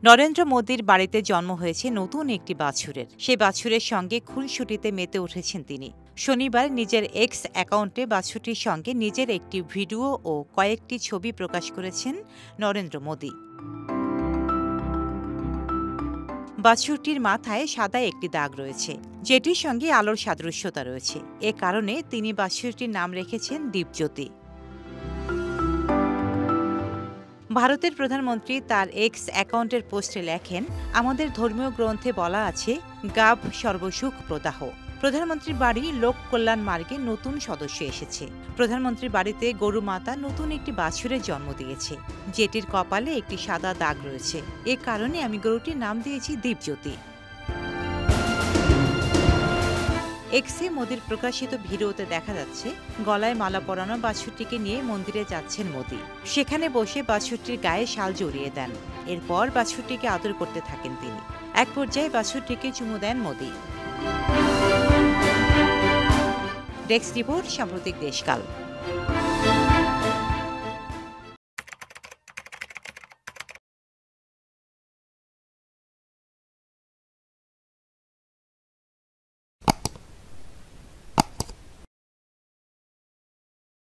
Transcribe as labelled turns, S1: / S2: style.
S1: নরেন্দ্র মোদীর বাড়িতে জন্ম হয়েছে নতুন একটি বাছুরের। সেই বাছুরের সঙ্গে খুনসুটিতে মেতে উঠেছেন তিনি। শনিবার নিজের এক্স অ্যাকাউন্টে বাছুরটির সঙ্গে নিজের একটি ভিডিও ও কয়েকটি ছবি প্রকাশ করেছেন নরেন্দ্র মোদী। বাছুরটির মাথায় সাদা একটি দাগ রয়েছে, যেটির সঙ্গে আলোর সাদৃশ্যতা রয়েছে। এ কারণে তিনি বাছুরটির নাম রেখেছেন দীপজ্যোতি। ভারতের প্রধানমন্ত্রী তার এক্স অ্যাকাউন্টের পোস্টে লেখেন, আমাদের ধর্মীয় গ্রন্থে বলা আছে, গাভ সর্বসুখ প্রদাহ। প্রধানমন্ত্রীর বাড়ি লোক কল্যাণ মার্গে নতুন সদস্য এসেছে। প্রধানমন্ত্রীর বাড়িতে গরু মাতা নতুন একটি বাছুরের জন্ম দিয়েছে, যেটির কপালে একটি সাদা দাগ রয়েছে। এ কারণে আমি গরুটির নাম দিয়েছি দীপজ্যোতি। এক্সে মোদির প্রকাশিত ভিডিওতে দেখা যাচ্ছে, গলায় মালা পরানো বাছুরটিকে নিয়ে মন্দিরে যাচ্ছেন মোদি। সেখানে বসে বাছুরটির গায়ে শাল জড়িয়ে দেন। এরপর বাছুরটিকে আদর করতে থাকেন তিনি। এক পর্যায়ে বাছুরটিকে চুমু দেন মোদি। ডেস্ক রিপোর্ট, সাম্প্রতিক দেশকাল।